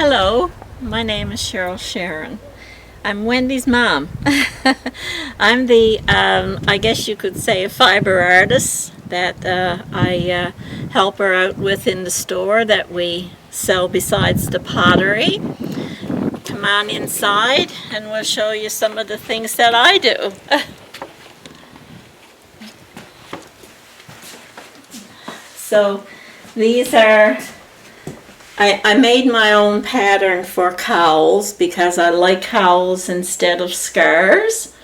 Hello, my name is Shirran. I'm Wendy's mom. I'm the, I guess you could say, a fiber artist that I help her out with in the store that we sell besides the pottery. Come on inside and we'll show you some of the things that I do. So these are, I made my own pattern for cowls because I like cowls instead of scarves.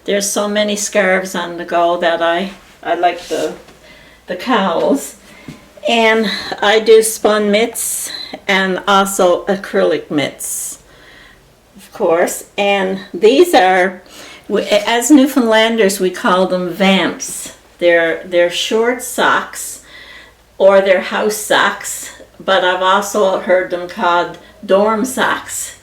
There's so many scarves on the go that I like the cowls. And I do spun mitts and also acrylic mitts, of course. And these are, as Newfoundlanders, we call them vamps. They're short socks or they're house socks. But I've also heard them called dorm socks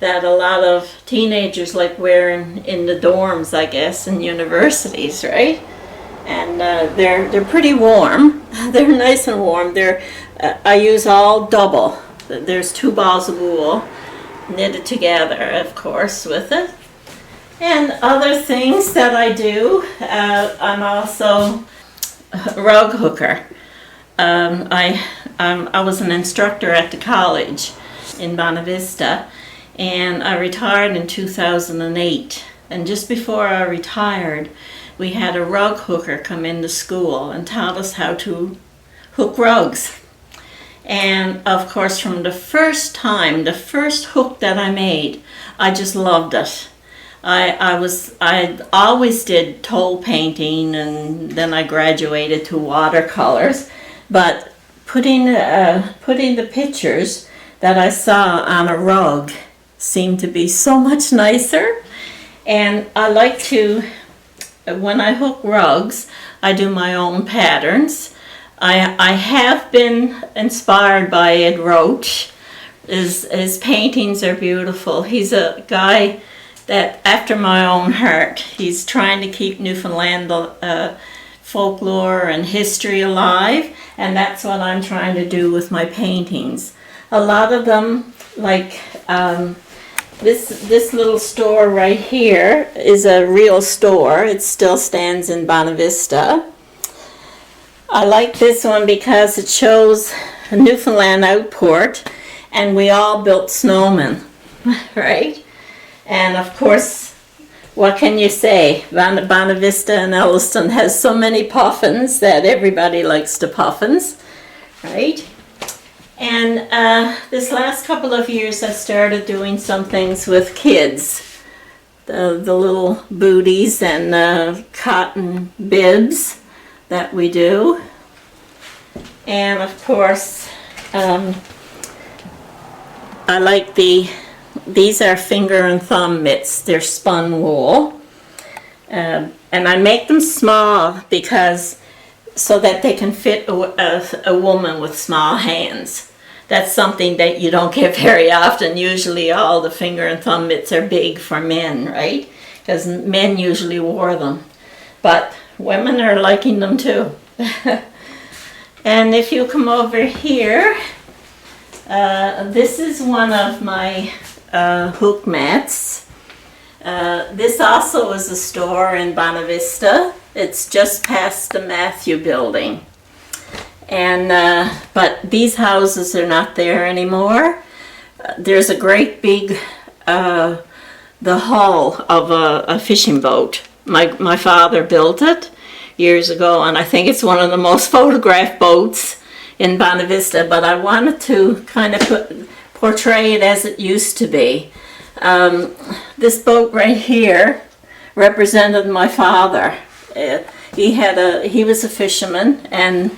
that a lot of teenagers like wearing in the dorms, I guess, in universities, right? And they're pretty warm. They're nice and warm. I use all double. There's 2 balls of wool knitted together, of course, with it. And other things that I do, I'm also a rug hooker. I was an instructor at the college in Bonavista, and I retired in 2008. And just before I retired, we had a rug hooker come into school and taught us how to hook rugs. And of course, from the first time, the first hook that I made, I just loved it. I always did toll painting, and then I graduated to watercolors. But putting the pictures that I saw on a rug seemed to be so much nicer. And I like to, when I hook rugs, I do my own patterns. I have been inspired by Ed Roach. His paintings are beautiful. He's a guy that, after my own heart, he's trying to keep Newfoundland folklore and history alive, and that's what I'm trying to do with my paintings. A lot of them, like this little store right here is a real store. It still stands in Bonavista. I like this one because it shows a Newfoundland outport, and we all built snowmen, right? And of course, what can you say? Bonavista and Elliston has so many puffins that everybody likes the puffins, right? And this last couple of years I started doing some things with kids. The little booties and cotton bibs that we do. And of course, I like these are finger and thumb mitts. They're spun wool. And I make them small because so that they can fit a woman with small hands. That's something that you don't get very often. Usually all the finger and thumb mitts are big for men, right? Because men usually wore them. But women are liking them too. And if you come over here, this is one of my hook mats. This also is a store in Bonavista. It's just past the Matthew building. And but these houses are not there anymore. There's a great big the hull of a fishing boat. My father built it years ago, and I think it's one of the most photographed boats in Bonavista, but I wanted to kind of portray it as it used to be. This boat right here represented my father. He was a fisherman, and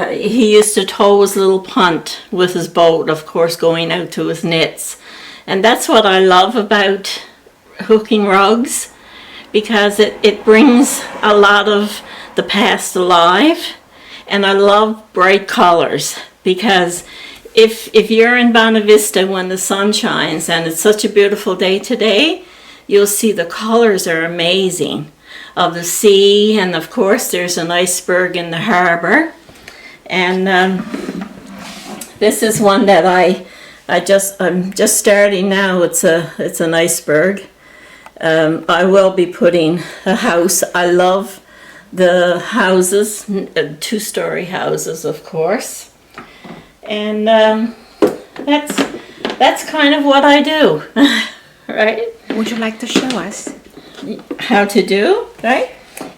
he used to tow his little punt with his boat, of course, going out to his nets. And that's what I love about hooking rugs, because it brings a lot of the past alive. And I love bright colors, because if you're in Bonavista when the sun shines, and it's such a beautiful day today, you'll see the colors are amazing of the sea, and of course there's an iceberg in the harbor. And this is one that I'm just starting now. It's an iceberg. I will be putting a house. I love the houses, 2-story houses, of course. And that's kind of what I do, right? Would you like to show us? How to do, right?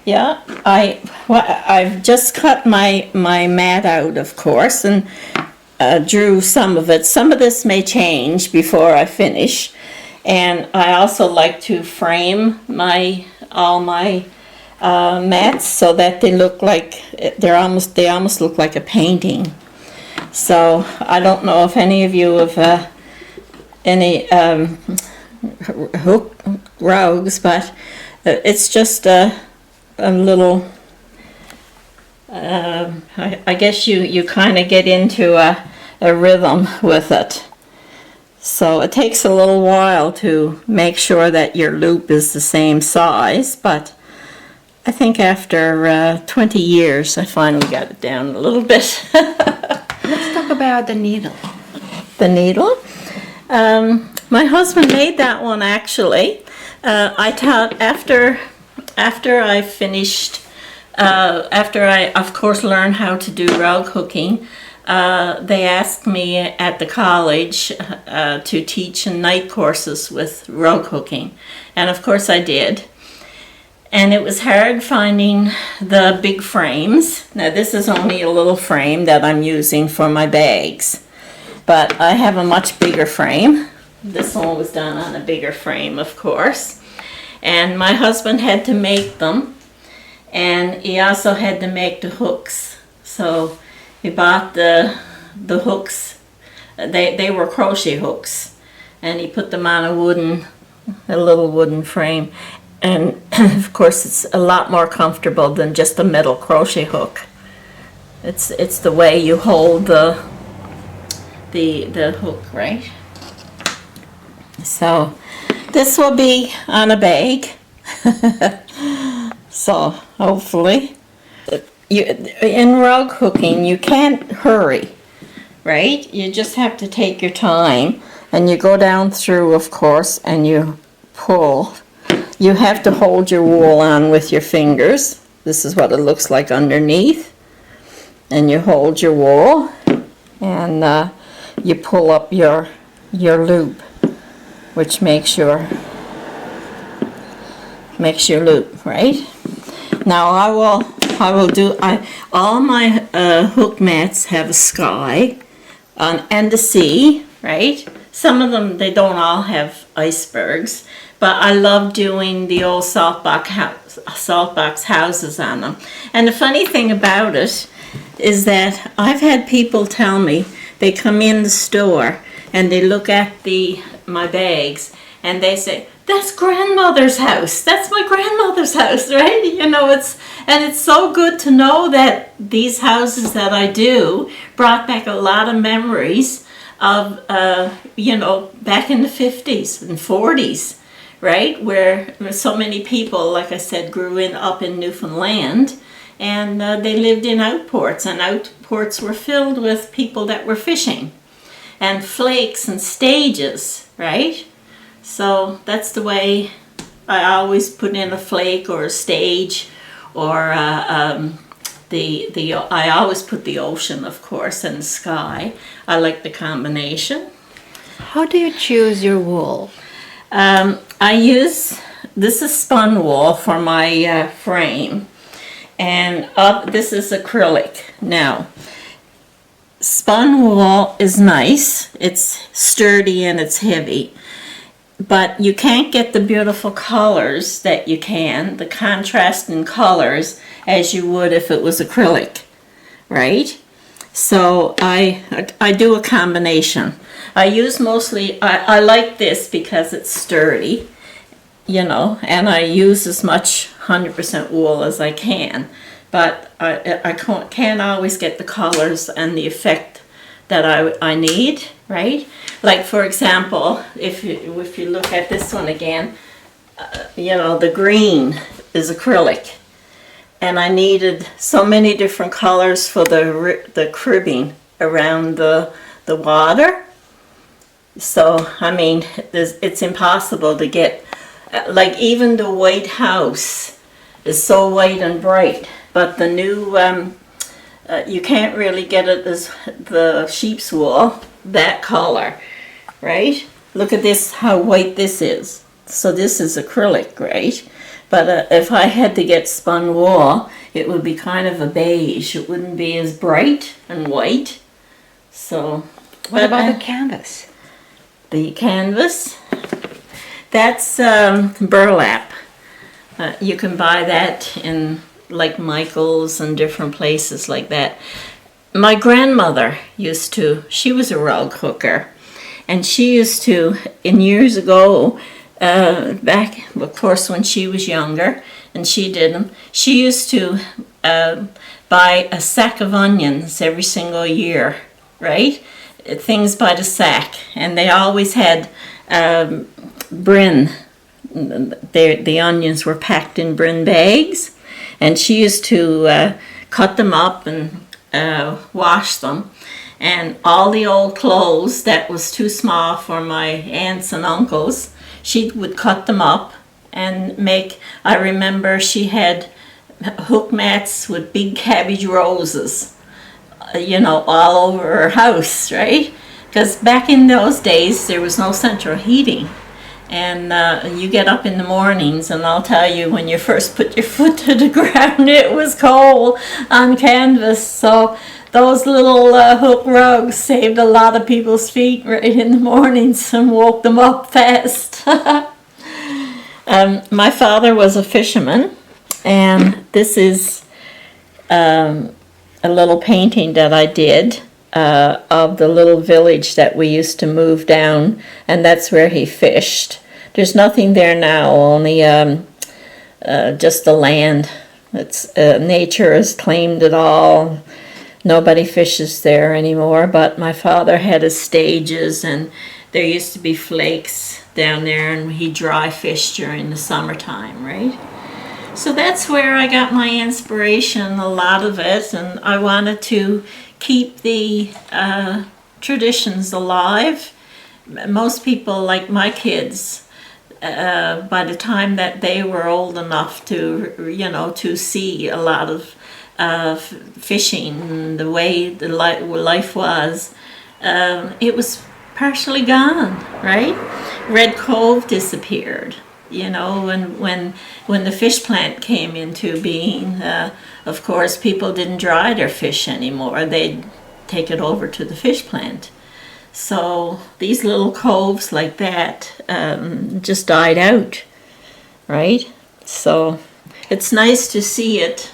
Yeah, I've just cut my mat out, of course, and drew some of it. Some of this may change before I finish, and I also like to frame all my mats so that they look like they almost look like a painting. So I don't know if any of you have any hook rugs, but it's just a little. I guess you kind of get into a rhythm with it. So it takes a little while to make sure that your loop is the same size, but I think after 20 years I finally got it down a little bit. Let's talk about the needle. The needle? My husband made that one actually. I taught after I finished, after I of course learned how to do rug hooking. They asked me at the college to teach night courses with rug hooking, and of course I did. And it was hard finding the big frames. Now this is only a little frame that I'm using for my bags, but I have a much bigger frame. This one was done on a bigger frame, of course. And my husband had to make them, and he also had to make the hooks. So he bought the hooks. They were crochet hooks, and he put them on a little wooden frame. And of course it's a lot more comfortable than just a metal crochet hook. It's the way you hold the hook, right? So this will be on a bag. So hopefully, in rug hooking you can't hurry, right? You just have to take your time, and you go down through, of course, and you pull. You have to hold your wool on with your fingers. This is what it looks like underneath. And you hold your wool, and you pull up your loop, which makes your loop, right? Now I will do. All my hook mats have a sky and the sea, right? Some of them, they don't all have icebergs. But I love doing the old salt box houses on them. And the funny thing about it is that I've had people tell me, they come in the store and they look at my bags and they say, "That's grandmother's house. That's my grandmother's house," right? You know, it's so good to know that these houses that I do brought back a lot of memories of back in the 50s and 40s. Right, where so many people, like I said, grew up in Newfoundland, and they lived in outports, and outports were filled with people that were fishing, and flakes and stages, right? So that's the way I always put in a flake or a stage, or I always put the ocean, of course, and the sky. I like the combination. How do you choose your wool? This is spun wool for my frame, and this is acrylic. Now, spun wool is nice, it's sturdy and it's heavy, but you can't get the beautiful colors that you can, the contrast in colors, as you would if it was acrylic, right? So I do a combination. I use mostly, I like this because it's sturdy, and I use as much 100% wool as I can. But I can't always get the colors and the effect that I need, right? Like, for example, if you look at this one again, the green is acrylic. And I needed so many different colors for the cribbing around the water. So, I mean, it's impossible to get, like even the White House is so white and bright, but the new, you can't really get it as the sheep's wool, that color, right? Look at this, how white this is. So this is acrylic, right? But if I had to get spun wool, it would be kind of a beige. It wouldn't be as bright and white. So, What about the canvas? The canvas, that's burlap. You can buy that in like Michael's and different places like that. My grandmother she was a rug hooker, and she used to, in years ago, back, of course, when she was younger, and she did them, she used to buy a sack of onions every single year, right? Things by the sack, and they always had brin. The onions were packed in brin bags, and she used to cut them up and wash them. And all the old clothes that was too small for my aunts and uncles, she would cut them up and make. I remember she had hook mats with big cabbage roses, all over her house, right? Because back in those days, there was no central heating. And you get up in the mornings, and I'll tell you, when you first put your foot to the ground, it was cold on canvas. So those little hook rugs saved a lot of people's feet right in the mornings and woke them up fast. My father was a fisherman, and this is a little painting that I did of the little village that we used to move down, and that's where he fished. There's nothing there now, only just the land. It's nature has claimed it all. Nobody fishes there anymore, but my father had his stages, and there used to be flakes down there, and he dry fished during the summertime, right? So that's where I got my inspiration, a lot of it, and I wanted to keep the traditions alive. Most people, like my kids, by the time that they were old enough to see a lot of fishing, the way the life was, it was partially gone, right? Red Cove disappeared. When the fish plant came into being, of course, people didn't dry their fish anymore. They'd take it over to the fish plant. So these little coves like that just died out, right? So it's nice to see it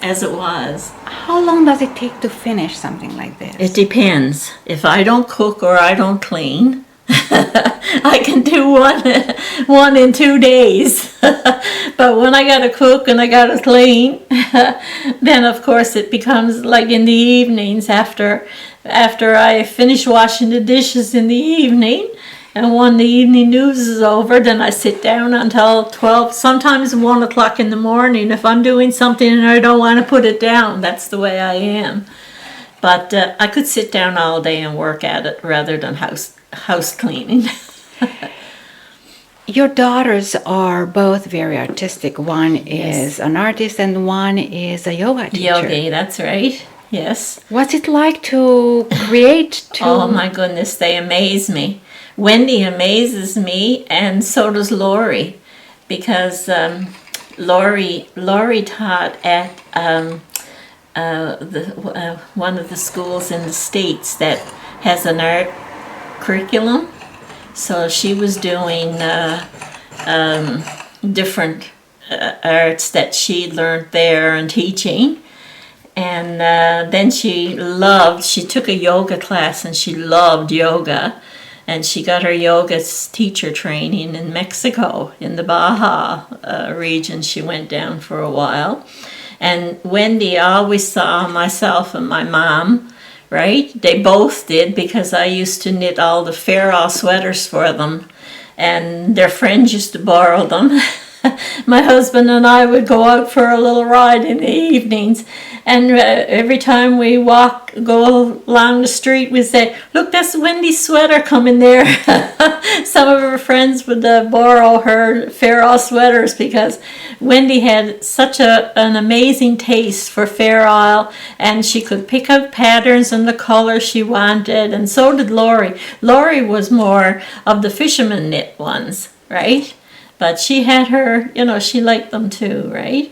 as it was. How long does it take to finish something like this? It depends. If I don't cook or I don't clean, I can do one in 2 days. But when I gotta cook and I gotta clean, then of course it becomes like in the evenings after I finish washing the dishes in the evening, and when the evening news is over, then I sit down until 12, sometimes 1 o'clock in the morning if I'm doing something and I don't want to put it down. That's the way I am. But I could sit down all day and work at it rather than house cleaning. Your daughters are both very artistic. One is an artist and one is a yoga teacher. Yogi, that's right. Yes. What's it like to create? Oh my goodness, they amaze me. Wendy amazes me, and so does Lori, because Lori taught at one of the schools in the States that has an art curriculum. So she was doing different arts that she learned there and teaching. And then she took a yoga class, and she loved yoga. And she got her yoga teacher training in Mexico, in the Baja region. She went down for a while. And Wendy always saw myself and my mom, right? They both did, because I used to knit all the Farrell sweaters for them. And their friends used to borrow them. my husband and I would go out for a little ride in the evenings, and every time we go along the street, we'd say, "Look, that's Wendy's sweater coming there." Some of her friends would borrow her fair isle sweaters because Wendy had such an amazing taste for fair isle, and she could pick out patterns and the colors she wanted, and so did Lori. Lori was more of the fisherman knit ones, right? But she had her, she liked them too, right?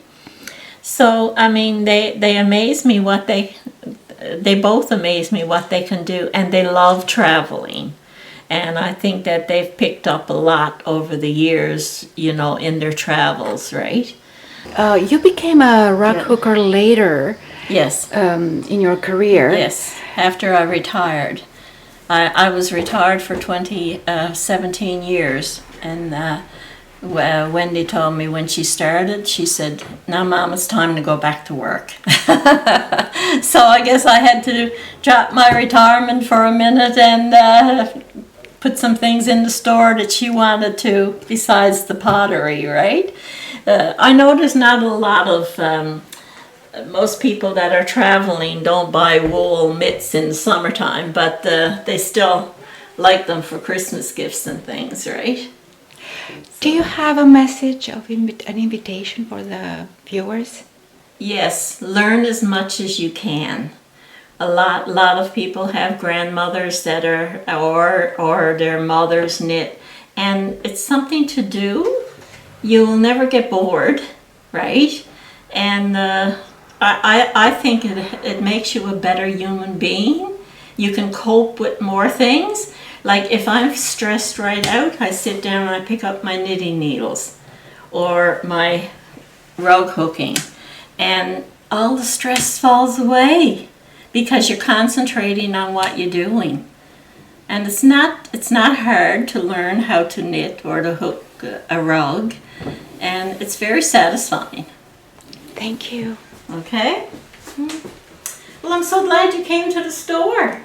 So, I mean, they amaze me they both amaze me what they can do, and they love traveling. And I think that they've picked up a lot over the years, in their travels, right? You became a rock hooker later. Yes. In your career. Yes, after I retired. I was retired for 17 years, and Wendy told me when she started, she said, "Now, Mom, it's time to go back to work." So I guess I had to drop my retirement for a minute and put some things in the store that she wanted to, besides the pottery, right? I know there's not a lot of, most people that are traveling don't buy wool mitts in the summertime, but they still like them for Christmas gifts and things, right? Do you have a message of an invitation for the viewers? Yes, learn as much as you can. A lot of people have grandmothers that are, or their mothers knit, and it's something to do. You'll never get bored, right? And I think it makes you a better human being. You can cope with more things. Like if I'm stressed right out, I sit down and I pick up my knitting needles or my rug hooking, and all the stress falls away because you're concentrating on what you're doing. And it's not hard to learn how to knit or to hook a rug, and it's very satisfying. Thank you. Okay? Well, I'm so glad you came to the store.